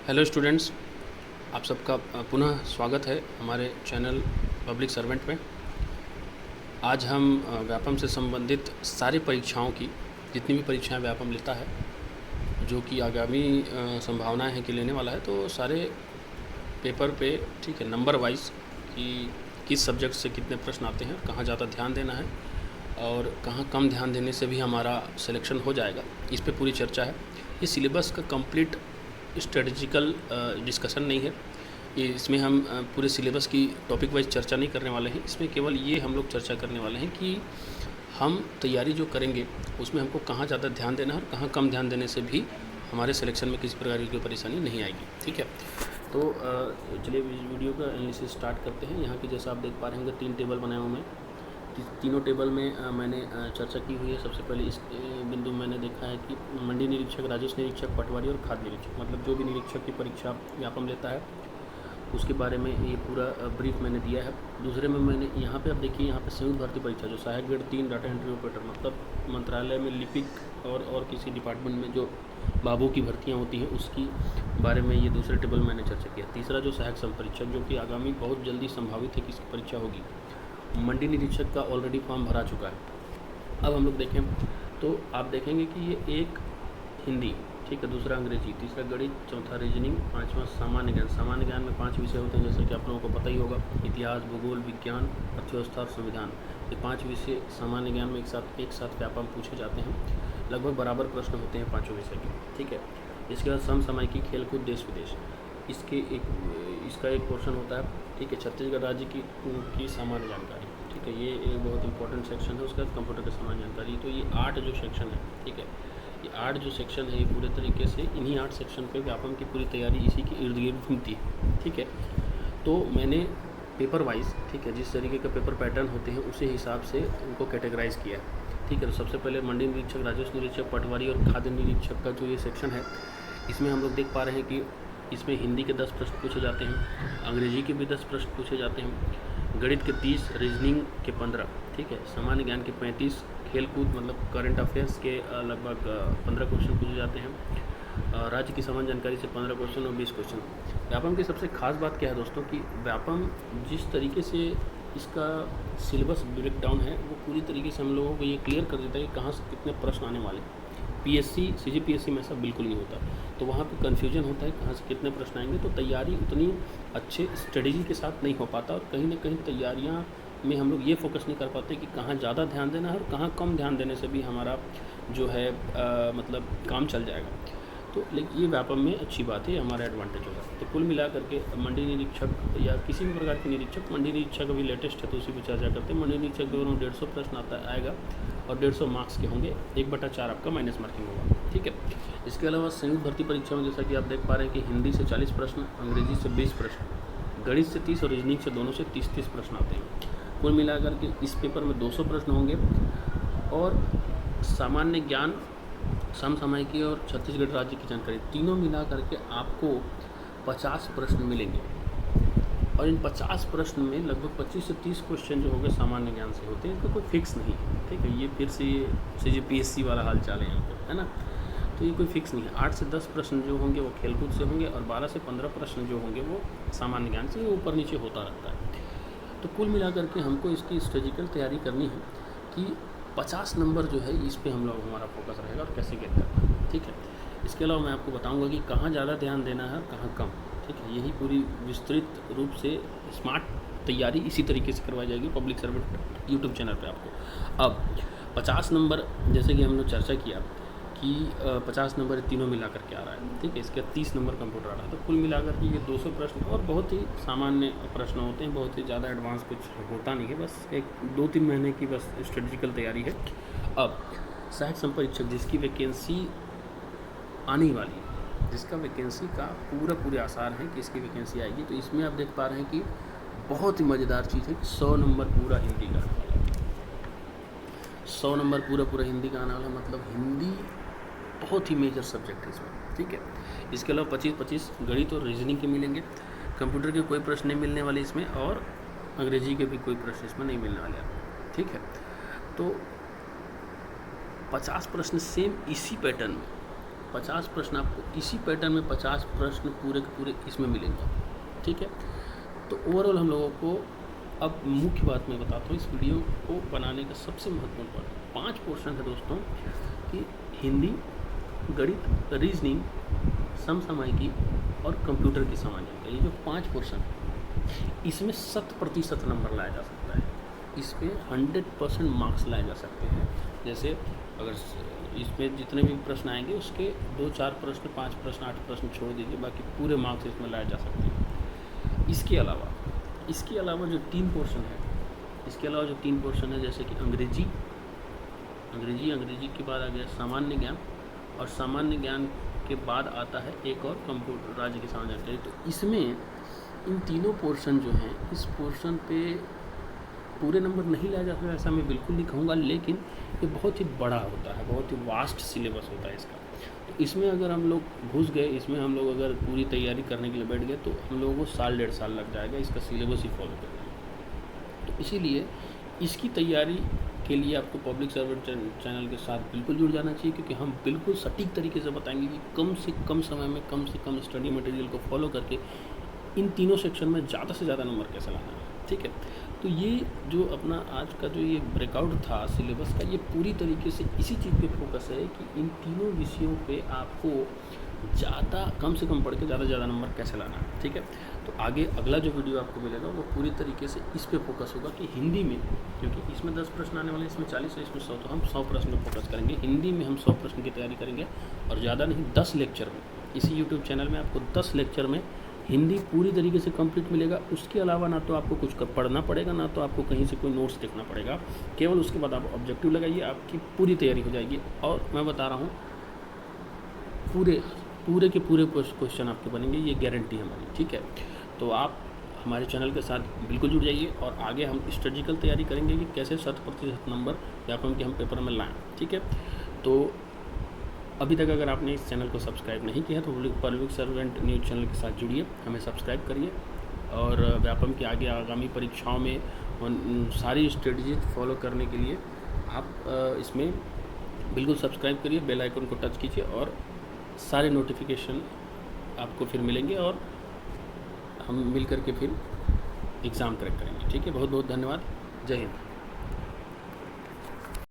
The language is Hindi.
हेलो स्टूडेंट्स, आप सबका पुनः स्वागत है हमारे चैनल पब्लिक सर्वेंट में। आज हम व्यापम से संबंधित सारी परीक्षाओं की, जितनी भी परीक्षाएं व्यापम लेता है, जो कि आगामी संभावनाएं हैं कि लेने वाला है, तो सारे पेपर पे ठीक है नंबर वाइज कि किस सब्जेक्ट से कितने प्रश्न आते हैं, कहाँ ज़्यादा ध्यान देना है और कहाँ कम ध्यान देने से भी हमारा सिलेक्शन हो जाएगा, इस पे पूरी चर्चा है। ये सिलेबस का कंप्लीट स्ट्रेटजिकल डिस्कशन नहीं है। ये इसमें हम पूरे सिलेबस की टॉपिक वाइज चर्चा नहीं करने वाले हैं। इसमें केवल ये हम लोग चर्चा करने वाले हैं कि हम तैयारी जो करेंगे उसमें हमको कहाँ ज़्यादा ध्यान देना है और कहाँ कम ध्यान देने से भी हमारे सिलेक्शन में किसी प्रकार की कोई परेशानी नहीं आएगी। ठीक है, तो चलिए इस वीडियो का एनालिसिस स्टार्ट करते हैं। यहाँ की जैसा आप देख पा रहे होंगे 3 टेबल बनाए हुए हैं। तीनों टेबल में मैंने चर्चा की हुई है। सबसे पहले इस बिंदु में मैंने देखा है कि मंडी निरीक्षक, राजस्व निरीक्षक, पटवारी और खाद्य निरीक्षक, मतलब जो भी निरीक्षक की परीक्षा व्यापम लेता है उसके बारे में ये पूरा ब्रीफ मैंने दिया है। दूसरे में मैंने यहाँ पे, अब देखिए यहाँ पे संयुक्त भर्ती परीक्षा जो सहायक ग्रेड 3 डाटा एंट्री ऑपरेटर, मतलब मंत्रालय में लिपिक और किसी डिपार्टमेंट में जो बाबू की भर्तियाँ होती हैं उसकी बारे में ये दूसरे टेबल में मैंने चर्चा किया। तीसरा जो सहायक संपरीक्षक, जो कि आगामी बहुत जल्दी संभावित है कि इसकी परीक्षा होगी। मंडी निरीक्षक का ऑलरेडी फॉर्म भरा चुका है। अब हम लोग देखें तो आप देखेंगे कि ये एक हिंदी, ठीक है, दूसरा अंग्रेजी, तीसरा गणित, चौथा रीजनिंग, पांचवा सामान्य ज्ञान। सामान्य ज्ञान में 5 विषय होते हैं, जैसे कि आप लोगों को पता ही होगा, इतिहास, भूगोल, विज्ञान, अर्थव्यवस्था और संविधान। ये 5 विषय सामान्य ज्ञान में एक साथ व्यापम पूछे जाते हैं। लगभग बराबर प्रश्न होते हैं 5 विषय के। ठीक है, इसके बाद समसामयिकी, खेलकूद, देश विदेश, इसका एक पोर्शन होता है। ठीक है, छत्तीसगढ़ राज्य की सामान्य जानकारी। ठीक है, ये एक बहुत इंपॉर्टेंट सेक्शन है। उसके बाद कंप्यूटर की सामान्य जानकारी। तो ये 8 जो सेक्शन है, ठीक है, ये 8 जो सेक्शन है, ये पूरे तरीके से इन्हीं 8 सेक्शन पे व्यापम की पूरी तैयारी इसी के इर्द गिर्द घूमती है। ठीक है, तो मैंने पेपर वाइज, ठीक है, जिस तरीके का पेपर पैटर्न होते हैं उसी हिसाब से उनको कैटेगराइज किया है। ठीक है, तो सबसे पहले मंडी निरीक्षक, राजस्व निरीक्षक, पटवारी और खाद्य निरीक्षक का जो ये सेक्शन है, इसमें हम लोग देख पा रहे हैं कि इसमें हिंदी के 10 प्रश्न पूछे जाते हैं, अंग्रेजी के भी 10 प्रश्न पूछे जाते हैं, गणित के 30, रीजनिंग के 15, ठीक है, सामान्य ज्ञान के 35, खेलकूद मतलब करंट अफेयर्स के लगभग 15 क्वेश्चन पूछे जाते हैं, राज्य की सामान्य जानकारी से 15 क्वेश्चन और 20 क्वेश्चन। व्यापम की सबसे खास बात क्या है दोस्तों कि व्यापम जिस तरीके से इसका सिलेबस ब्रेक डाउन है वो पूरी तरीके से हम लोगों को ये क्लियर कर देता है कि कहाँ से कितने प्रश्न आने वाले हैं। पीएससी, सीजीपीएससी में ऐसा बिल्कुल नहीं होता, तो वहाँ पे कन्फ्यूजन होता है कहाँ से कितने प्रश्न आएंगे। तो तैयारी उतनी अच्छे स्ट्रेटजी के साथ नहीं हो पाता और कहीं ना कहीं तैयारियाँ में हम लोग ये फोकस नहीं कर पाते कि कहाँ ज़्यादा ध्यान देना है और कहाँ कम ध्यान देने से भी हमारा जो है मतलब काम चल जाएगा। तो लेकिन ये व्यापम में अच्छी बात है, हमारा एडवांटेज होगा। तो कुल मिला करके मंडी निरीक्षक या किसी भी प्रकार के निरीक्षक, मंडी निरीक्षक अभी लेटेस्ट है तो उसी पर चर्चा करते हैं। मंडी निरीक्षक के 150 प्रश्न आएगा और 150 मार्क्स के होंगे, 1/4 आपका माइनस मार्किंग होगा। ठीक है, इसके अलावा संयुक्त भर्ती परीक्षा में जैसा कि आप देख पा रहे हैं कि हिंदी से 40 प्रश्न, अंग्रेजी से 20 प्रश्न, गणित से 30 और रीजनिंग से दोनों से 30-30 प्रश्न आते हैं। कुल मिलाकर के इस पेपर में 200 प्रश्न होंगे और सामान्य ज्ञान, समसामयिकी और छत्तीसगढ़ राज्य की जानकारी, तीनों मिला करके आपको 50 प्रश्न मिलेंगे। और इन 50 प्रश्न में लगभग 25 से 30 क्वेश्चन जो होंगे सामान्य ज्ञान से होते हैं, इनका कोई फिक्स नहीं है। ठीक है, ये फिर से सीजीपीएससी वाला हाल चाल है यहाँ पे, है ना। तो ये कोई फिक्स नहीं है। 8 से 10 प्रश्न जो होंगे वो खेलकूद से होंगे और 12 से 15 प्रश्न जो होंगे वो सामान्य ज्ञान से, ऊपर नीचे होता रहता है। तो कुल मिलाकर के हमको इसकी स्ट्रेटजिकल तैयारी करनी है कि 50 नंबर जो है इस पे हम लोग हमारा फोकस रहेगा और कैसे गेट करना है। ठीक है, इसके अलावा मैं आपको बताऊंगा कि कहाँ ज़्यादा ध्यान देना है और कहाँ कम। ठीक है, यही पूरी विस्तृत रूप से स्मार्ट तैयारी इसी तरीके से करवाई जाएगी पब्लिक सर्वेंट यूट्यूब चैनल पे आपको। अब 50 नंबर जैसे कि हमने चर्चा किया कि 50 नंबर तीनों मिला करके आ रहा है। ठीक है, इसके 30 नंबर कंप्यूटर आ रहा है, तो कुल मिलाकर के ये 200 प्रश्न और बहुत ही सामान्य प्रश्न होते हैं, बहुत ही ज़्यादा एडवांस कुछ होता नहीं है, बस 1-2-3 महीने की बस स्ट्रेटजिकल तैयारी है। अब सहायक संपरीक्षक जिसकी वैकेंसी आने वाली है, जिसका वैकेंसी का पूरे आसार हैं कि इसकी वैकेंसी आएगी, तो इसमें आप देख पा रहे हैं कि बहुत ही मज़ेदार चीज़ है कि 100 नंबर पूरा हिंदी का आने वाला है। 100 नंबर पूरा हिंदी का आने वाला, मतलब हिंदी बहुत ही मेजर सब्जेक्ट है इसमें। ठीक है, इसके अलावा 25-25 गणित और रीजनिंग के मिलेंगे, कंप्यूटर के कोई प्रश्न नहीं मिलने वाले इसमें और अंग्रेजी के भी कोई प्रश्न इसमें नहीं मिलने वाले आपको। ठीक है, तो 50 प्रश्न सेम इसी पैटर्न में 50 प्रश्न आपको इसी पैटर्न में 50 प्रश्न पूरे के पूरे इसमें मिलेंगे, ठीक है। तो ओवरऑल हम लोगों को अब मुख्य बात मैं बताता हूँ, इस वीडियो को बनाने का सबसे महत्वपूर्ण पार्ट 5 पोर्शन है दोस्तों, कि हिंदी, गणित, रीजनिंग, समसामयिकी और कंप्यूटर की सामान्य, ये जो 5 पोर्शन है इसमें 100% नंबर लाया जा सकता है, इस पर 100% मार्क्स लाए जा सकते हैं। जैसे अगर इसमें जितने भी प्रश्न आएंगे उसके 2-4 प्रश्न, 5 प्रश्न, 8 प्रश्न छोड़ दीजिए, बाकी पूरे मार्क्स इसमें लाए जा सकते हैं। इसके अलावा जो 3 पोर्शन है, जैसे कि अंग्रेजी के बाद आ गया सामान्य ज्ञान, और सामान्य ज्ञान के बाद आता है एक और कंप्यूटर राज्य की सामान्य जानकारी। तो इसमें इन तीनों पोर्शन जो हैं, इस पोर्शन पे पूरे नंबर नहीं लाया जा सकता ऐसा मैं बिल्कुल नहीं कहूँगा, लेकिन ये बहुत ही बड़ा होता है, बहुत ही वास्ट सिलेबस होता है इसका। तो इसमें अगर हम लोग घुस गए, इसमें हम लोग अगर पूरी तैयारी करने के लिए बैठ गए तो हम लोगों को 1.5 साल लग जाएगा इसका सिलेबस ही फॉलो करने में। तो इसीलिए इसकी तैयारी के लिए आपको पब्लिक सर्वेंट चैनल के साथ बिल्कुल जुड़ जाना चाहिए, क्योंकि हम बिल्कुल सटीक तरीके से बताएंगे कि कम से कम समय में कम से कम स्टडी मटेरियल को फॉलो करके इन तीनों सेक्शन में ज़्यादा से ज़्यादा नंबर कैसे लाना है, ठीक है। तो ये जो अपना आज का जो ये ब्रेकआउट था सिलेबस का, ये पूरी तरीके से इसी चीज़ पे फोकस है कि इन तीनों विषयों पे आपको कम से कम पढ़ के ज़्यादा से ज़्यादा नंबर कैसे लाना है, ठीक है। तो आगे अगला जो वीडियो आपको मिलेगा वो पूरी तरीके से इस पे फोकस होगा कि हिंदी में, क्योंकि इसमें 10 प्रश्न आने वाले, इसमें 40 है, इसमें 100, तो हम 100 प्रश्न पर फोकस करेंगे। हिंदी में हम 100 प्रश्न की तैयारी करेंगे, और ज़्यादा नहीं 10 लेक्चर में, इसी यूट्यूब चैनल में आपको 10 लेक्चर में हिंदी पूरी तरीके से कंप्लीट मिलेगा। उसके अलावा ना तो आपको कुछ पढ़ना पड़ेगा, ना तो आपको कहीं से कोई नोट्स देखना पड़ेगा, केवल उसके बाद आप ऑब्जेक्टिव लगाइए, आपकी पूरी तैयारी हो जाएगी। और मैं बता रहा हूँ पूरे के पूरे क्वेश्चन आपके बनेंगे, ये गारंटी है हमारी, ठीक है। तो आप हमारे चैनल के साथ बिल्कुल जुड़ जाइए, और आगे हम स्ट्रेटेजिकल तैयारी करेंगे कि कैसे 100% नंबर व्यापम के हम पेपर में लाएँ, ठीक है। तो अभी तक अगर आपने इस चैनल को सब्सक्राइब नहीं किया तो पब्लिक सर्वेंट न्यूज़ चैनल के साथ जुड़िए, हमें सब्सक्राइब करिए, और व्यापम की आगामी परीक्षाओं में सारी स्ट्रेटजी फॉलो करने के लिए आप इसमें बिल्कुल सब्सक्राइब करिए, बेल आइकन को टच कीजिए, और सारे नोटिफिकेशन आपको फिर मिलेंगे, और हम मिल करके फिर एग्ज़ाम क्रैक करेंगे, ठीक है। बहुत बहुत धन्यवाद, जय हिंद।